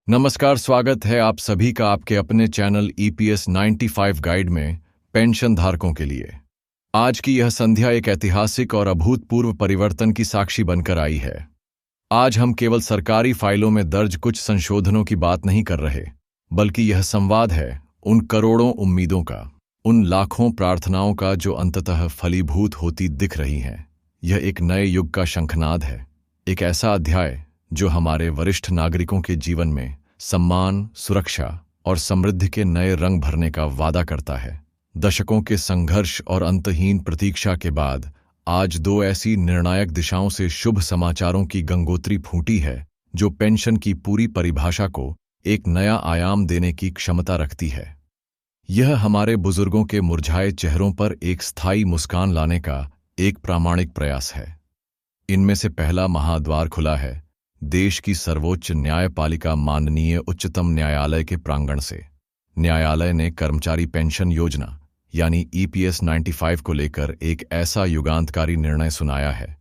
नमस्कार, स्वागत है आप सभी का आपके अपने चैनल EPS 95 गाइड में पेंशन धारकों के लिए। आज की यह संध्या एक ऐतिहासिक और अभूतपूर्व परिवर्तन की साक्षी बनकर आई है। आज हम केवल सरकारी फाइलों में दर्ज कुछ संशोधनों की बात नहीं कर रहे, बल्कि यह संवाद है उन करोड़ों उम्मीदों का, उन लाखों प्रार्थनाओं का जो अंततः फलीभूत होती दिख रही हैं। यह एक नए युग का शंखनाद है, एक ऐसा अध्याय जो हमारे वरिष्ठ नागरिकों के जीवन में सम्मान, सुरक्षा और समृद्धि के नए रंग भरने का वादा करता है। दशकों के संघर्ष और अंतहीन प्रतीक्षा के बाद आज दो ऐसी निर्णायक दिशाओं से शुभ समाचारों की गंगोत्री फूटी है जो पेंशन की पूरी परिभाषा को एक नया आयाम देने की क्षमता रखती है। यह हमारे बुजुर्गों के मुरझाए चेहरों पर एक स्थायी मुस्कान लाने का एक प्रामाणिक प्रयास है। इनमें से पहला महाद्वार खुला है देश की सर्वोच्च न्यायपालिका माननीय उच्चतम न्यायालय के प्रांगण से। न्यायालय ने कर्मचारी पेंशन योजना यानी EPS 95 को लेकर एक ऐसा युगांतकारी निर्णय सुनाया है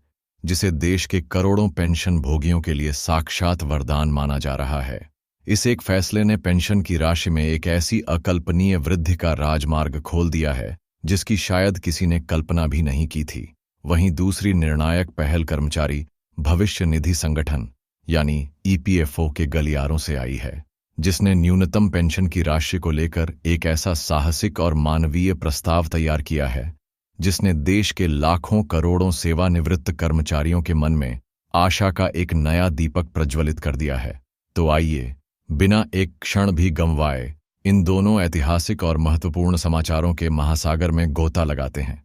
जिसे देश के करोड़ों पेंशन भोगियों के लिए साक्षात वरदान माना जा रहा है। इस एक फैसले ने पेंशन की राशि में एक ऐसी अकल्पनीय वृद्धि का राजमार्ग खोल दिया है जिसकी शायद किसी ने कल्पना भी नहीं की थी। वहीं दूसरी निर्णायक पहल कर्मचारी भविष्य निधि संगठन यानी EPFO के गलियारों से आई है, जिसने न्यूनतम पेंशन की राशि को लेकर एक ऐसा साहसिक और मानवीय प्रस्ताव तैयार किया है जिसने देश के लाखों करोड़ों सेवानिवृत्त कर्मचारियों के मन में आशा का एक नया दीपक प्रज्वलित कर दिया है। तो आइए, बिना एक क्षण भी गंवाए, इन दोनों ऐतिहासिक और महत्वपूर्ण समाचारों के महासागर में गोता लगाते हैं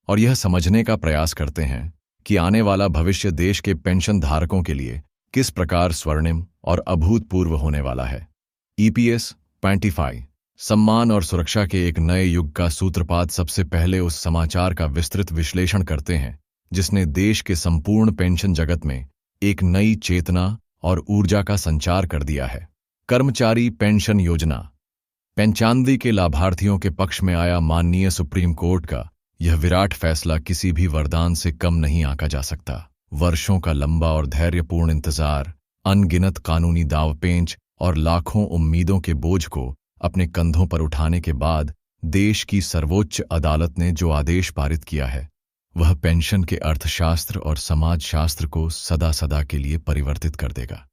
और यह समझने का प्रयास करते हैं कि आने वाला भविष्य देश के पेंशन धारकों के लिए किस प्रकार स्वर्णिम और अभूतपूर्व होने वाला है। EPS 95 सम्मान और सुरक्षा के एक नए युग का सूत्रपात सबसे पहले उस समाचार का विस्तृत विश्लेषण करते हैं जिसने देश के संपूर्ण पेंशन जगत में एक नई चेतना और ऊर्जा का संचार कर दिया है। कर्मचारी पेंशन योजना। पेंचांदी के लाभार्थियों के पक्ष में आया माननीय सुप्रीम कोर्ट का यह विराट फैसला किसी भी वरदान से कम नहीं आंका जा सकता। वर्षों का लंबा और धैर्यपूर्ण इंतजार, अनगिनत कानूनी दावपेंच और लाखों उम्मीदों के बोझ को अपने कंधों पर उठाने के बाद देश की सर्वोच्च अदालत ने जो आदेश पारित किया है वह पेंशन के अर्थशास्त्र और समाजशास्त्र को सदा सदा के लिए परिवर्तित कर देगा।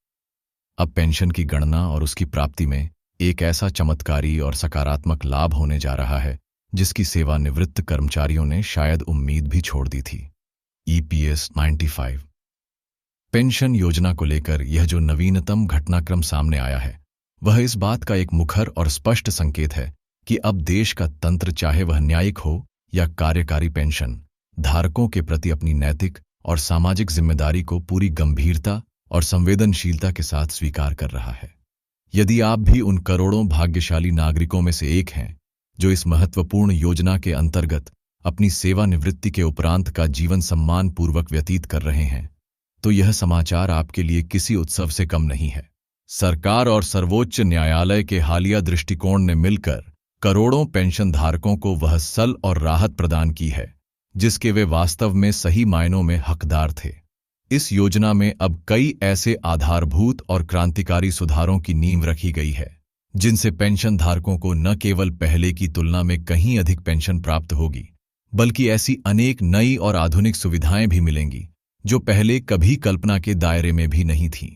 अब पेंशन की गणना और उसकी प्राप्ति में एक ऐसा चमत्कारी और सकारात्मक लाभ होने जा रहा है जिसकी सेवानिवृत्त कर्मचारियों ने शायद उम्मीद भी छोड़ दी थी। EPS 95 पेंशन योजना को लेकर यह जो नवीनतम घटनाक्रम सामने आया है वह इस बात का एक मुखर और स्पष्ट संकेत है कि अब देश का तंत्र, चाहे वह न्यायिक हो या कार्यकारी पेंशन धारकों के प्रति अपनी नैतिक और सामाजिक जिम्मेदारी को पूरी गंभीरता और संवेदनशीलता के साथ स्वीकार कर रहा है। यदि आप भी उन करोड़ों भाग्यशाली नागरिकों में से एक हैं जो इस महत्वपूर्ण योजना के अंतर्गत अपनी सेवानिवृत्ति के उपरांत का जीवन सम्मान पूर्वक व्यतीत कर रहे हैं, तो यह समाचार आपके लिए किसी उत्सव से कम नहीं है। सरकार और सर्वोच्च न्यायालय के हालिया दृष्टिकोण ने मिलकर करोड़ों पेंशन धारकों को वह सल और राहत प्रदान की है जिसके वे वास्तव में सही मायनों में हकदार थे। इस योजना में अब कई ऐसे आधारभूत और क्रांतिकारी सुधारों की नींव रखी गई है जिनसे पेंशन धारकों को न केवल पहले की तुलना में कहीं अधिक पेंशन प्राप्त होगी, बल्कि ऐसी अनेक नई और आधुनिक सुविधाएं भी मिलेंगी जो पहले कभी कल्पना के दायरे में भी नहीं थीं।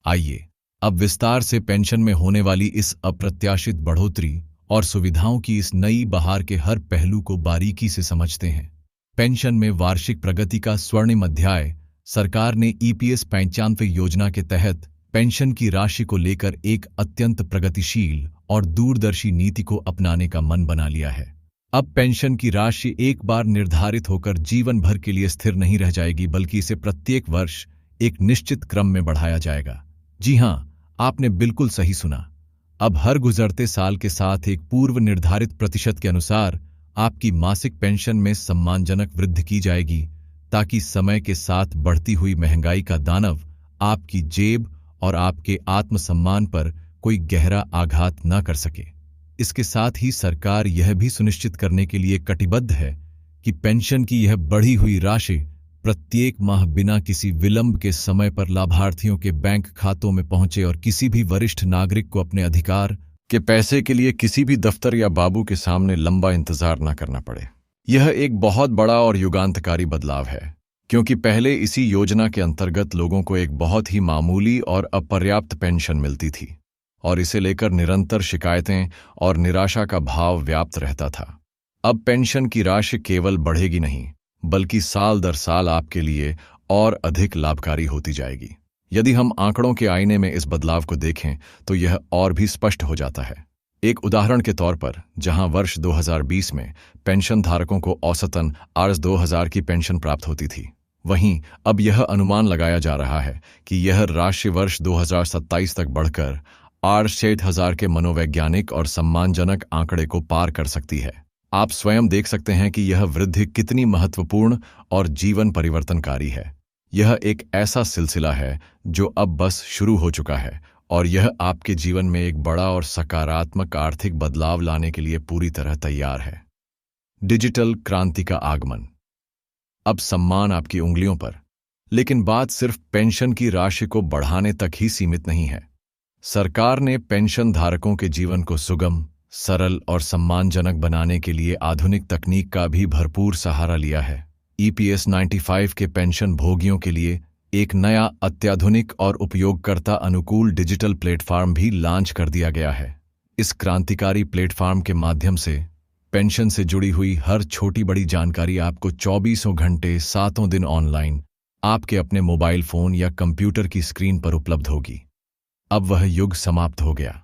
आइए अब विस्तार से पेंशन में होने वाली इस अप्रत्याशित बढ़ोतरी और सुविधाओं की इस नई बहार के हर पहलू को बारीकी से समझते हैं। पेंशन में वार्षिक प्रगति का स्वर्णिम अध्याय। सरकार ने EPS 95 योजना के तहत पेंशन की राशि को लेकर एक अत्यंत प्रगतिशील और दूरदर्शी नीति को अपनाने का मन बना लिया है। अब पेंशन की राशि एक बार निर्धारित होकर जीवन भर के लिए स्थिर नहीं रह जाएगी, बल्कि इसे प्रत्येक वर्ष एक निश्चित क्रम में बढ़ाया जाएगा। जी हां, आपने बिल्कुल सही सुना। अब हर गुजरते साल के साथ एक पूर्व निर्धारित प्रतिशत के अनुसार आपकी मासिक पेंशन में सम्मानजनक वृद्धि की जाएगी ताकि समय के साथ बढ़ती हुई महंगाई का दानव आपकी जेब और आपके आत्मसम्मान पर कोई गहरा आघात न कर सके। इसके साथ ही सरकार यह भी सुनिश्चित करने के लिए कटिबद्ध है कि पेंशन की यह बढ़ी हुई राशि प्रत्येक माह बिना किसी विलंब के समय पर लाभार्थियों के बैंक खातों में पहुंचे और किसी भी वरिष्ठ नागरिक को अपने अधिकार के पैसे के लिए किसी भी दफ्तर या बाबू के सामने लंबा इंतजार न करना पड़े। यह एक बहुत बड़ा और युगांतकारी बदलाव है, क्योंकि पहले इसी योजना के अंतर्गत लोगों को एक बहुत ही मामूली और अपर्याप्त पेंशन मिलती थी और इसे लेकर निरंतर शिकायतें और निराशा का भाव व्याप्त रहता था। अब पेंशन की राशि केवल बढ़ेगी नहीं, बल्कि साल दर साल आपके लिए और अधिक लाभकारी होती जाएगी। यदि हम आंकड़ों के आईने में इस बदलाव को देखें तो यह और भी स्पष्ट हो जाता है। एक उदाहरण के तौर पर, जहां वर्ष 2020 में पेंशन धारकों को औसतन Rs 2000 की पेंशन प्राप्त होती थी, वहीं अब यह अनुमान लगाया जा रहा है कि यह राशि वर्ष 2027 तक बढ़कर Rs 6000 के मनोवैज्ञानिक और सम्मानजनक आंकड़े को पार कर सकती है। आप स्वयं देख सकते हैं कि यह वृद्धि कितनी महत्वपूर्ण और जीवन परिवर्तनकारी है। यह एक ऐसा सिलसिला है जो अब बस शुरू हो चुका है और यह आपके जीवन में एक बड़ा और सकारात्मक आर्थिक बदलाव लाने के लिए पूरी तरह तैयार है। डिजिटल क्रांति का आगमन। अब सम्मान आपकी उंगलियों पर। लेकिन बात सिर्फ पेंशन की राशि को बढ़ाने तक ही सीमित नहीं है। सरकार ने पेंशन धारकों के जीवन को सुगम, सरल और सम्मानजनक बनाने के लिए आधुनिक तकनीक का भी भरपूर सहारा लिया है। EPS 95 के पेंशन भोगियों के लिए एक नया अत्याधुनिक और उपयोगकर्ता अनुकूल डिजिटल प्लेटफॉर्म भी लॉन्च कर दिया गया है। इस क्रांतिकारी प्लेटफॉर्म के माध्यम से पेंशन से जुड़ी हुई हर छोटी बड़ी जानकारी आपको 24 घंटे 7 दिन ऑनलाइन आपके अपने मोबाइल फोन या कंप्यूटर की स्क्रीन पर उपलब्ध होगी। अब वह युग समाप्त हो गया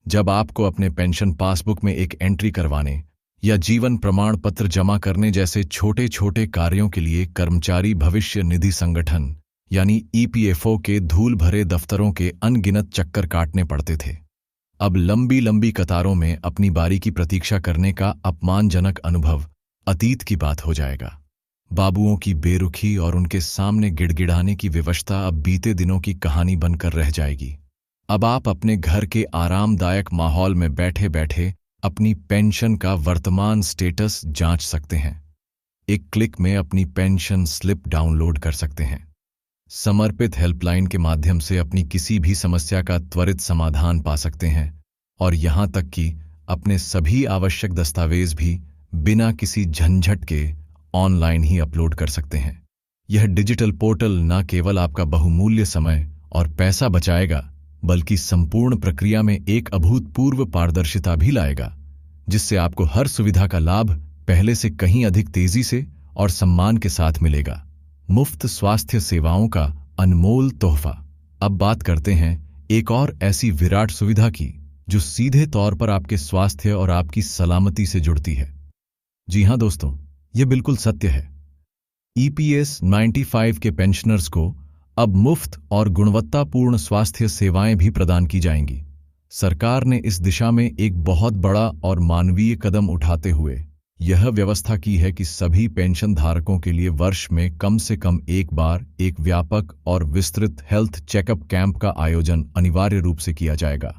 जब आपको अपने पेंशन पासबुक में एक एंट्री करवाने या जीवन प्रमाण पत्र जमा करने जैसे छोटे छोटे कार्यों के लिए कर्मचारी भविष्य निधि संगठन यानी EPFO के धूल भरे दफ्तरों के अनगिनत चक्कर काटने पड़ते थे। अब लंबी लंबी कतारों में अपनी बारी की प्रतीक्षा करने का अपमानजनक अनुभव अतीत की बात हो जाएगा। बाबुओं की बेरुखी और उनके सामने गिड़गिड़ाने की विवशता अब बीते दिनों की कहानी बनकर रह जाएगी। अब आप अपने घर के आरामदायक माहौल में बैठे बैठे अपनी पेंशन का वर्तमान स्टेटस जांच सकते हैं। एक क्लिक में अपनी पेंशन स्लिप डाउनलोड कर सकते हैं। समर्पित हेल्पलाइन के माध्यम से अपनी किसी भी समस्या का त्वरित समाधान पा सकते हैं और यहां तक कि अपने सभी आवश्यक दस्तावेज भी बिना किसी झंझट के ऑनलाइन ही अपलोड कर सकते हैं। यह डिजिटल पोर्टल न केवल आपका बहुमूल्य समय और पैसा बचाएगा, बल्कि संपूर्ण प्रक्रिया में एक अभूतपूर्व पारदर्शिता भी लाएगा, जिससे आपको हर सुविधा का लाभ पहले से कहीं अधिक तेजी से और सम्मान के साथ मिलेगा। मुफ्त स्वास्थ्य सेवाओं का अनमोल तोहफा। अब बात करते हैं एक और ऐसी विराट सुविधा की जो सीधे तौर पर आपके स्वास्थ्य और आपकी सलामती से जुड़ती है। जी हां दोस्तों, यह बिल्कुल सत्य है। EPS 95 के पेंशनर्स को अब मुफ्त और गुणवत्तापूर्ण स्वास्थ्य सेवाएं भी प्रदान की जाएंगी। सरकार ने इस दिशा में एक बहुत बड़ा और मानवीय कदम उठाते हुए यह व्यवस्था की है कि सभी पेंशन धारकों के लिए वर्ष में कम से कम एक बार एक व्यापक और विस्तृत हेल्थ चेकअप कैंप का आयोजन अनिवार्य रूप से किया जाएगा।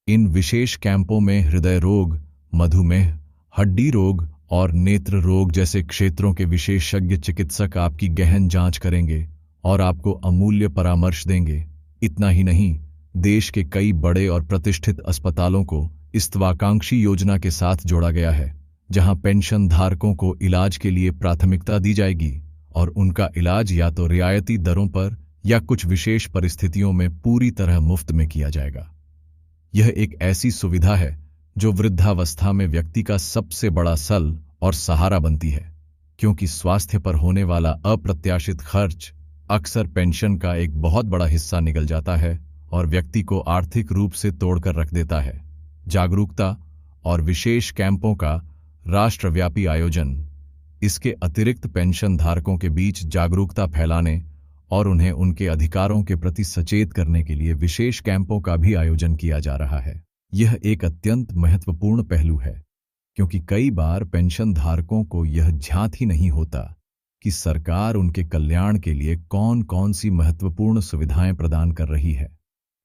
इन विशेष कैंपों में हृदय रोग, मधुमेह, हड्डी रोग और नेत्र रोग जैसे क्षेत्रों के विशेषज्ञ चिकित्सक आपकी गहन जांच करेंगे और आपको अमूल्य परामर्श देंगे। इतना ही नहीं, देश के कई बड़े और प्रतिष्ठित अस्पतालों को इस महत्वाकांक्षी योजना के साथ जोड़ा गया है, जहां पेंशन धारकों को इलाज के लिए प्राथमिकता दी जाएगी और उनका इलाज या तो रियायती दरों पर या कुछ विशेष परिस्थितियों में पूरी तरह मुफ्त में किया जाएगा। यह एक ऐसी सुविधा है जो वृद्धावस्था में व्यक्ति का सबसे बड़ा सल और सहारा बनती है, क्योंकि स्वास्थ्य पर होने वाला अप्रत्याशित खर्च अक्सर पेंशन का एक बहुत बड़ा हिस्सा निकल जाता है और व्यक्ति को आर्थिक रूप से तोड़कर रख देता है। जागरूकता और विशेष कैंपों का राष्ट्रव्यापी आयोजन, इसके अतिरिक्त पेंशन धारकों के बीच जागरूकता फैलाने और उन्हें उनके अधिकारों के प्रति सचेत करने के लिए विशेष कैंपों का भी आयोजन किया जा रहा है। यह एक अत्यंत महत्वपूर्ण पहलू है, क्योंकि कई बार पेंशन धारकों को यह ज्ञात ही नहीं होता कि सरकार उनके कल्याण के लिए कौन कौन सी महत्वपूर्ण सुविधाएं प्रदान कर रही है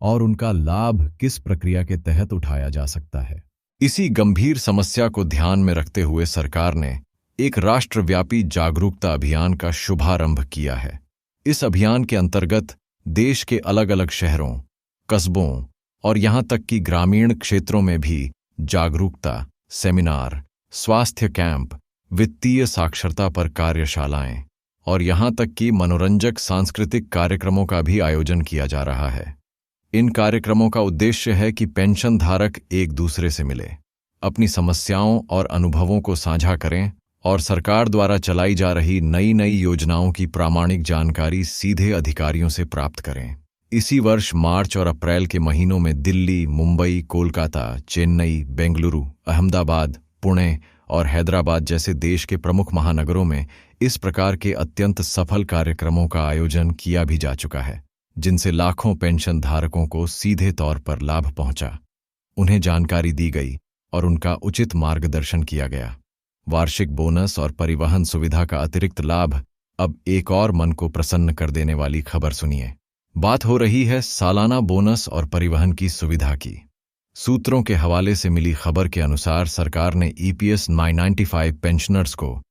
और उनका लाभ किस प्रक्रिया के तहत उठाया जा सकता है। इसी गंभीर समस्या को ध्यान में रखते हुए सरकार ने एक राष्ट्रव्यापी जागरूकता अभियान का शुभारंभ किया है। इस अभियान के अंतर्गत देश के अलग अलग शहरों, कस्बों और यहां तक कि ग्रामीण क्षेत्रों में भी जागरूकता सेमिनार, स्वास्थ्य कैंप, वित्तीय साक्षरता पर कार्यशालाएं और यहां तक कि मनोरंजक सांस्कृतिक कार्यक्रमों का भी आयोजन किया जा रहा है। इन कार्यक्रमों का उद्देश्य है कि पेंशन धारक एक दूसरे से मिले, अपनी समस्याओं और अनुभवों को साझा करें और सरकार द्वारा चलाई जा रही नई नई योजनाओं की प्रामाणिक जानकारी सीधे अधिकारियों से प्राप्त करें। इसी वर्ष मार्च और अप्रैल के महीनों में दिल्ली, मुंबई, कोलकाता, चेन्नई, बेंगलुरु, अहमदाबाद, पुणे और हैदराबाद जैसे देश के प्रमुख महानगरों में इस प्रकार के अत्यंत सफल कार्यक्रमों का आयोजन किया भी जा चुका है, जिनसे लाखों पेंशन धारकों को सीधे तौर पर लाभ पहुंचा, उन्हें जानकारी दी गई और उनका उचित मार्गदर्शन किया गया। वार्षिक बोनस और परिवहन सुविधा का अतिरिक्त लाभ। अब एक और मन को प्रसन्न कर देने वाली खबर सुनिए। बात हो रही है सालाना बोनस और परिवहन की सुविधा की। सूत्रों के हवाले से मिली खबर के अनुसार सरकार ने EPS 995 पेंशनर्स को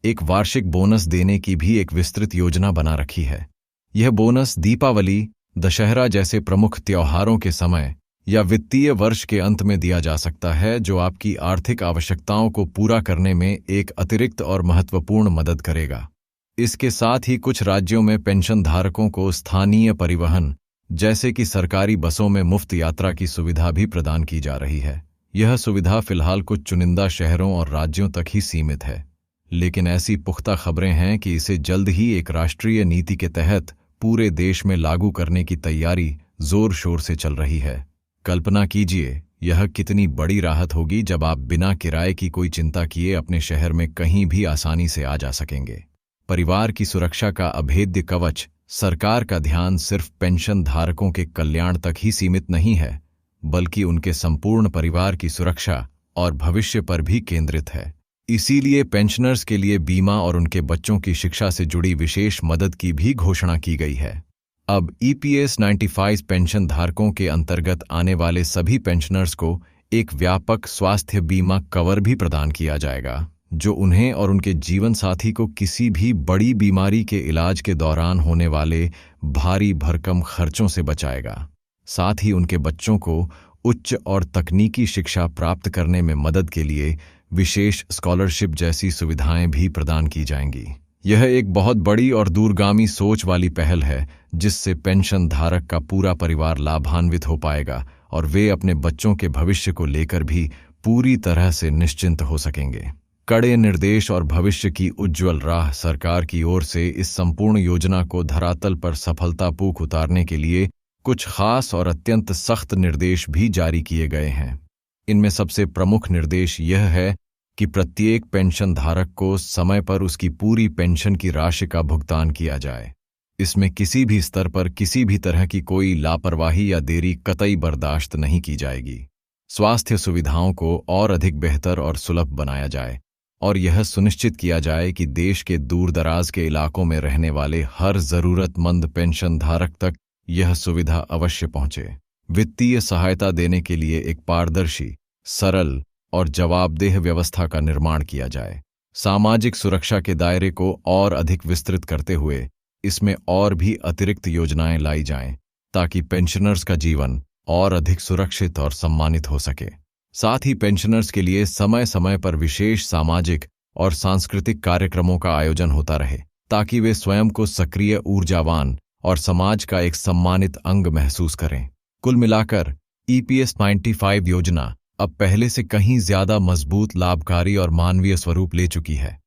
एक वार्षिक बोनस देने की भी एक विस्तृत योजना बना रखी है। यह बोनस दीपावली, दशहरा जैसे प्रमुख त्योहारों के समय या वित्तीय वर्ष के अंत में दिया जा सकता है, जो आपकी आर्थिक आवश्यकताओं को पूरा करने में एक अतिरिक्त और महत्वपूर्ण मदद करेगा। इसके साथ ही कुछ राज्यों में पेंशन धारकों को स्थानीय परिवहन जैसे कि सरकारी बसों में मुफ्त यात्रा की सुविधा भी प्रदान की जा रही है। यह सुविधा फिलहाल कुछ चुनिंदा शहरों और राज्यों तक ही सीमित है, लेकिन ऐसी पुख्ता खबरें हैं कि इसे जल्द ही एक राष्ट्रीय नीति के तहत पूरे देश में लागू करने की तैयारी जोर शोर से चल रही है। कल्पना कीजिए, यह कितनी बड़ी राहत होगी जब आप बिना किराए की कोई चिंता किए अपने शहर में कहीं भी आसानी से आ जा सकेंगे। परिवार की सुरक्षा का अभेद्य कवच। सरकार का ध्यान सिर्फ पेंशन धारकों के कल्याण तक ही सीमित नहीं है, बल्कि उनके संपूर्ण परिवार की सुरक्षा और भविष्य पर भी केंद्रित है। इसीलिए पेंशनर्स के लिए बीमा और उनके बच्चों की शिक्षा से जुड़ी विशेष मदद की भी घोषणा की गई है। अब EPS 95 पेंशन धारकों के अंतर्गत आने वाले सभी पेंशनर्स को एक व्यापक स्वास्थ्य बीमा कवर भी प्रदान किया जाएगा, जो उन्हें और उनके जीवन साथी को किसी भी बड़ी बीमारी के इलाज के दौरान होने वाले भारी भरकम खर्चों से बचाएगा। साथ ही उनके बच्चों को उच्च और तकनीकी शिक्षा प्राप्त करने में मदद के लिए विशेष स्कॉलरशिप जैसी सुविधाएं भी प्रदान की जाएंगी। यह एक बहुत बड़ी और दूरगामी सोच वाली पहल है, जिससे पेंशन धारक का पूरा परिवार लाभान्वित हो पाएगा और वे अपने बच्चों के भविष्य को लेकर भी पूरी तरह से निश्चिंत हो सकेंगे। कड़े निर्देश और भविष्य की उज्ज्वल राह। सरकार की ओर से इस संपूर्ण योजना को धरातल पर सफलतापूर्वक उतारने के लिए कुछ खास और अत्यंत सख्त निर्देश भी जारी किए गए हैं। इनमें सबसे प्रमुख निर्देश यह है कि प्रत्येक पेंशन धारक को समय पर उसकी पूरी पेंशन की राशि का भुगतान किया जाए। इसमें किसी भी स्तर पर किसी भी तरह की कोई लापरवाही या देरी कतई बर्दाश्त नहीं की जाएगी। स्वास्थ्य सुविधाओं को और अधिक बेहतर और सुलभ बनाया जाए और यह सुनिश्चित किया जाए कि देश के दूरदराज के इलाकों में रहने वाले हर जरूरतमंद पेंशन धारक तक यह सुविधा अवश्य पहुंचे। वित्तीय सहायता देने के लिए एक पारदर्शी, सरल और जवाबदेह व्यवस्था का निर्माण किया जाए। सामाजिक सुरक्षा के दायरे को और अधिक विस्तृत करते हुए इसमें और भी अतिरिक्त योजनाएं लाई जाएं, ताकि पेंशनर्स का जीवन और अधिक सुरक्षित और सम्मानित हो सके। साथ ही पेंशनर्स के लिए समय समय पर विशेष सामाजिक और सांस्कृतिक कार्यक्रमों का आयोजन होता रहे, ताकि वे स्वयं को सक्रिय, ऊर्जावान और समाज का एक सम्मानित अंग महसूस करें। कुल मिलाकर EPS 95 योजना अब पहले से कहीं ज्यादा मजबूत, लाभकारी और मानवीय स्वरूप ले चुकी है।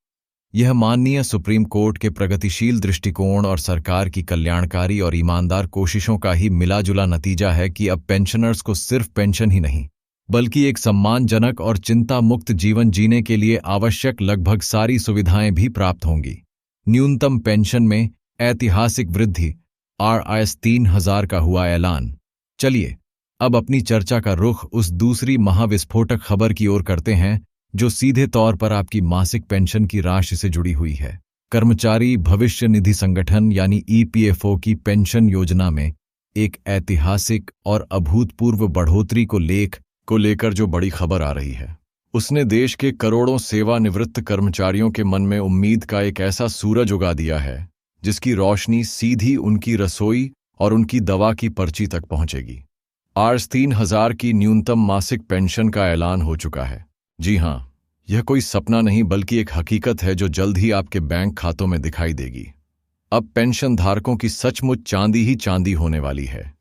यह माननीय सुप्रीम कोर्ट के प्रगतिशील दृष्टिकोण और सरकार की कल्याणकारी और ईमानदार कोशिशों का ही मिला-जुला नतीजा है कि अब पेंशनर्स को सिर्फ पेंशन ही नहीं, बल्कि एक सम्मानजनक और चिंता मुक्त जीवन जीने के लिए आवश्यक लगभग सारी सुविधाएं भी प्राप्त होंगी। न्यूनतम पेंशन में ऐतिहासिक वृद्धि, RIS 3000 का हुआ ऐलान। चलिए अब अपनी चर्चा का रुख उस दूसरी महाविस्फोटक खबर की ओर करते हैं, जो सीधे तौर पर आपकी मासिक पेंशन की राशि से जुड़ी हुई है। कर्मचारी भविष्य निधि संगठन यानी EPFO की पेंशन योजना में एक ऐतिहासिक और अभूतपूर्व बढ़ोतरी को लेकर जो बड़ी खबर आ रही है। उसने देश के करोड़ों सेवानिवृत्त कर्मचारियों के मन में उम्मीद का एक ऐसा सूरज उगा दिया है जिसकी रोशनी सीधी उनकी रसोई और उनकी दवा की पर्ची तक पहुंचेगी। आज 3,000 की न्यूनतम मासिक पेंशन का ऐलान हो चुका है। जी हां, यह कोई सपना नहीं बल्कि एक हकीकत है जो जल्द ही आपके बैंक खातों में दिखाई देगी। अब पेंशन धारकों की सचमुच चांदी ही चांदी होने वाली है,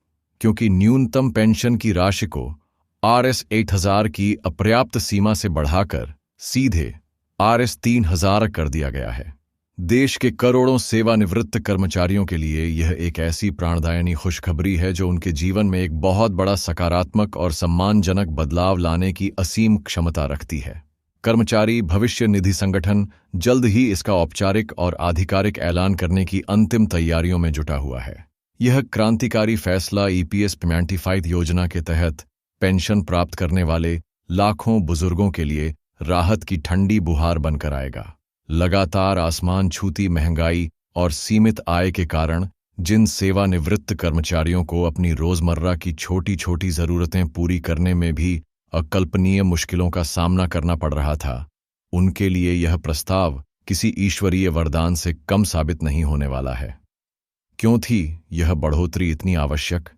क्योंकि न्यूनतम पेंशन की राशि को Rs 8,000 की अपर्याप्त सीमा से बढ़ाकर सीधे Rs 3,000 कर दिया गया है। देश के करोड़ों सेवानिवृत्त कर्मचारियों के लिए यह एक ऐसी प्राणदायिनी खुशखबरी है जो उनके जीवन में एक बहुत बड़ा सकारात्मक और सम्मानजनक बदलाव लाने की असीम क्षमता रखती है। कर्मचारी भविष्य निधि संगठन जल्द ही इसका औपचारिक और आधिकारिक ऐलान करने की अंतिम तैयारियों में जुटा हुआ है। यह क्रांतिकारी फैसला EPS 95 योजना के तहत पेंशन प्राप्त करने वाले लाखों बुजुर्गों के लिए राहत की ठंडी बुहार बनकर आएगा। लगातार आसमान छूती महंगाई और सीमित आय के कारण जिन सेवानिवृत्त कर्मचारियों को अपनी रोजमर्रा की छोटी छोटी जरूरतें पूरी करने में भी अकल्पनीय मुश्किलों का सामना करना पड़ रहा था, उनके लिए यह प्रस्ताव किसी ईश्वरीय वरदान से कम साबित नहीं होने वाला है। क्यों थी यह बढ़ोतरी इतनी आवश्यक?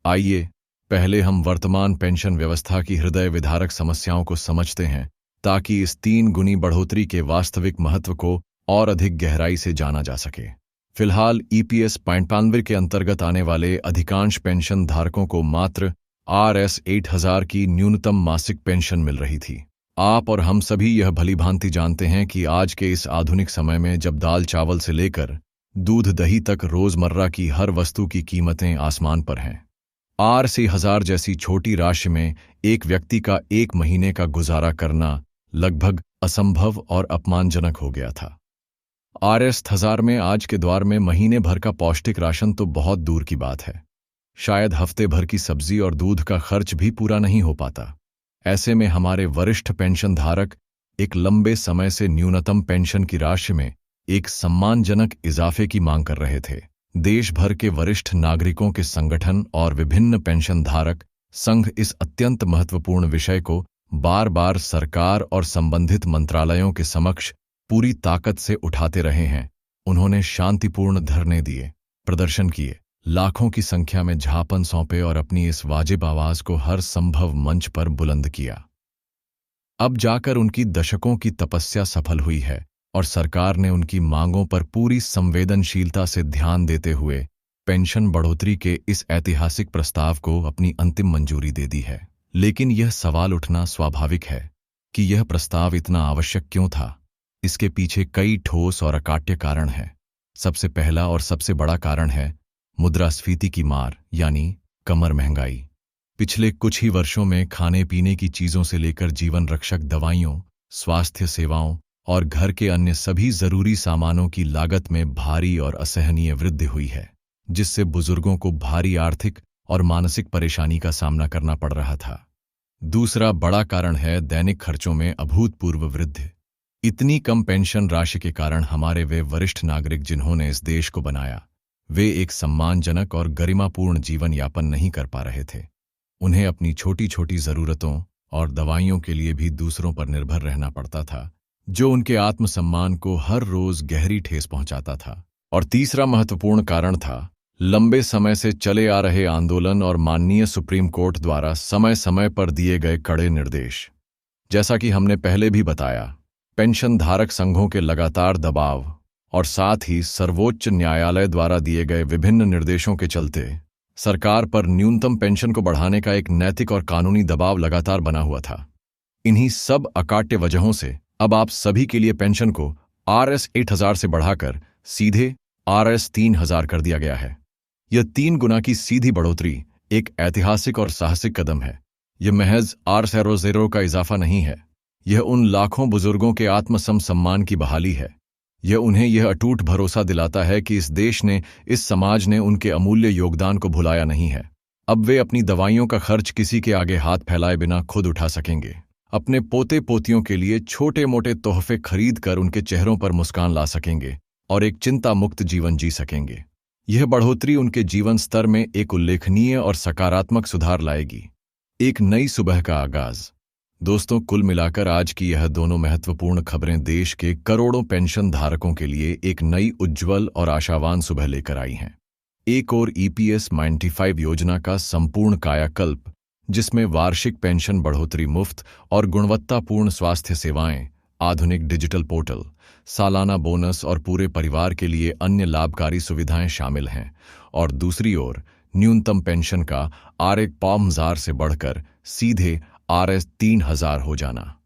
आइए पहले हम वर्तमान पेंशन व्यवस्था की हृदय विदारक समस्याओं को समझते हैं, ताकि इस 3 गुनी बढ़ोतरी के वास्तविक महत्व को और अधिक गहराई से जाना जा सके। फिलहाल EPS 95 के अंतर्गत आने वाले अधिकांश पेंशन धारकों को मात्र Rs 8,000 की न्यूनतम मासिक पेंशन मिल रही थी। आप और हम सभी यह भलीभांति जानते हैं कि आज के इस आधुनिक समय में जब दाल चावल से लेकर दूध दही तक रोजमर्रा की हर वस्तु की कीमतें आसमान पर हैं, Rs 1000 जैसी छोटी राशि में एक व्यक्ति का एक महीने का गुजारा करना लगभग असंभव और अपमानजनक हो गया था। Rs 1000 में आज के दौर में महीने भर का पौष्टिक राशन तो बहुत दूर की बात है, शायद हफ्ते भर की सब्जी और दूध का खर्च भी पूरा नहीं हो पाता। ऐसे में हमारे वरिष्ठ पेंशन धारक एक लंबे समय से न्यूनतम पेंशन की राशि में एक सम्मानजनक इजाफे की मांग कर रहे थे। देश भर के वरिष्ठ नागरिकों के संगठन और विभिन्न पेंशन धारक संघ इस अत्यंत महत्वपूर्ण विषय को बार बार सरकार और संबंधित मंत्रालयों के समक्ष पूरी ताकत से उठाते रहे हैं। उन्होंने शांतिपूर्ण धरने दिए, प्रदर्शन किए, लाखों की संख्या में ज्ञापन सौंपे और अपनी इस वाजिब आवाज को हर संभव मंच पर बुलंद किया। अब जाकर उनकी दशकों की तपस्या सफल हुई है और सरकार ने उनकी मांगों पर पूरी संवेदनशीलता से ध्यान देते हुए पेंशन बढ़ोतरी के इस ऐतिहासिक प्रस्ताव को अपनी अंतिम मंजूरी दे दी है। लेकिन यह सवाल उठना स्वाभाविक है कि यह प्रस्ताव इतना आवश्यक क्यों था। इसके पीछे कई ठोस और अकाट्य कारण हैं। सबसे पहला और सबसे बड़ा कारण है मुद्रास्फीति की मार, यानी कमर महंगाई। पिछले कुछ ही वर्षों में खाने पीने की चीजों से लेकर जीवन रक्षक दवाइयों, स्वास्थ्य सेवाओं और घर के अन्य सभी जरूरी सामानों की लागत में भारी और असहनीय वृद्धि हुई है, जिससे बुजुर्गों को भारी आर्थिक और मानसिक परेशानी का सामना करना पड़ रहा था। दूसरा बड़ा कारण है दैनिक खर्चों में अभूतपूर्व वृद्धि। इतनी कम पेंशन राशि के कारण हमारे वे वरिष्ठ नागरिक जिन्होंने इस देश को बनाया, वे एक सम्मानजनक और गरिमापूर्ण जीवन यापन नहीं कर पा रहे थे। उन्हें अपनी छोटी छोटी जरूरतों और दवाइयों के लिए भी दूसरों पर निर्भर रहना पड़ता था, जो उनके आत्मसम्मान को हर रोज गहरी ठेस पहुंचाता था। और तीसरा महत्वपूर्ण कारण था लंबे समय से चले आ रहे आंदोलन और माननीय सुप्रीम कोर्ट द्वारा समय समय पर दिए गए कड़े निर्देश। जैसा कि हमने पहले भी बताया, पेंशन धारक संघों के लगातार दबाव और साथ ही सर्वोच्च न्यायालय द्वारा दिए गए विभिन्न निर्देशों के चलते सरकार पर न्यूनतम पेंशन को बढ़ाने का एक नैतिक और कानूनी दबाव लगातार बना हुआ था। इन्हीं सब अकाट्य वजहों से अब आप सभी के लिए पेंशन को Rs 8,000 से बढ़ाकर सीधे Rs 3,000 कर दिया गया है। यह 3 गुना की सीधी बढ़ोतरी एक ऐतिहासिक और साहसिक कदम है। यह महज Rs का इजाफा नहीं है, यह उन लाखों बुजुर्गों के आत्मसम्मान की बहाली है। यह उन्हें यह अटूट भरोसा दिलाता है कि इस देश ने, इस समाज ने उनके अमूल्य योगदान को भुलाया नहीं है। अब वे अपनी दवाइयों का खर्च किसी के आगे हाथ फैलाए बिना खुद उठा सकेंगे। अपने पोते पोतियों के लिए छोटे मोटे तोहफे खरीद कर उनके चेहरों पर मुस्कान ला सकेंगे और एक चिंता मुक्त जीवन जी सकेंगे। यह बढ़ोतरी उनके जीवन स्तर में एक उल्लेखनीय और सकारात्मक सुधार लाएगी। एक नई सुबह का आगाज। दोस्तों, कुल मिलाकर आज की यह दोनों महत्वपूर्ण खबरें देश के करोड़ों पेंशन धारकों के लिए एक नई उज्ज्वल और आशावान सुबह लेकर आई हैं। एक और ईपीएस 95 योजना का संपूर्ण कायाकल्प, जिसमें वार्षिक पेंशन बढ़ोतरी, मुफ्त और गुणवत्तापूर्ण स्वास्थ्य सेवाएं, आधुनिक डिजिटल पोर्टल, सालाना बोनस और पूरे परिवार के लिए अन्य लाभकारी सुविधाएं शामिल हैं। और दूसरी ओर न्यूनतम पेंशन का Rs 5,000 से बढ़कर सीधे Rs 3,000 हो जाना।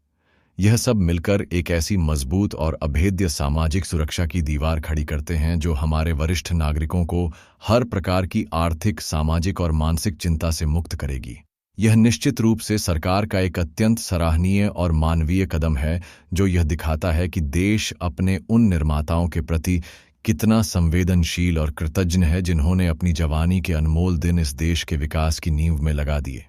यह सब मिलकर एक ऐसी मजबूत और अभेद्य सामाजिक सुरक्षा की दीवार खड़ी करते हैं जो हमारे वरिष्ठ नागरिकों को हर प्रकार की आर्थिक, सामाजिक और मानसिक चिंता से मुक्त करेगी। यह निश्चित रूप से सरकार का एक अत्यंत सराहनीय और मानवीय कदम है, जो यह दिखाता है कि देश अपने उन निर्माताओं के प्रति कितना संवेदनशील और कृतज्ञ है जिन्होंने अपनी जवानी के अनमोल दिन इस देश के विकास की नींव में लगा दिए।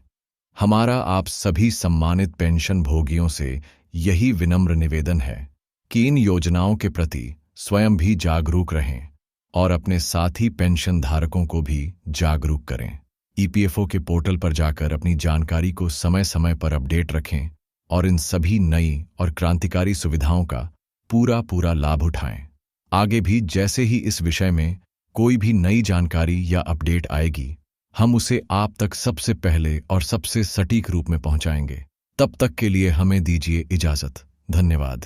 हमारा आप सभी सम्मानित पेंशन भोगियों से यही विनम्र निवेदन है कि इन योजनाओं के प्रति स्वयं भी जागरूक रहें और अपने साथी पेंशन धारकों को भी जागरूक करें। ईपीएफओ के पोर्टल पर जाकर अपनी जानकारी को समय समय पर अपडेट रखें और इन सभी नई और क्रांतिकारी सुविधाओं का पूरा लाभ उठाएं। आगे भी जैसे ही इस विषय में कोई भी नई जानकारी या अपडेट आएगी, हम उसे आप तक सबसे पहले और सबसे सटीक रूप में पहुंचाएंगे। तब तक के लिए हमें दीजिए इजाजत। धन्यवाद।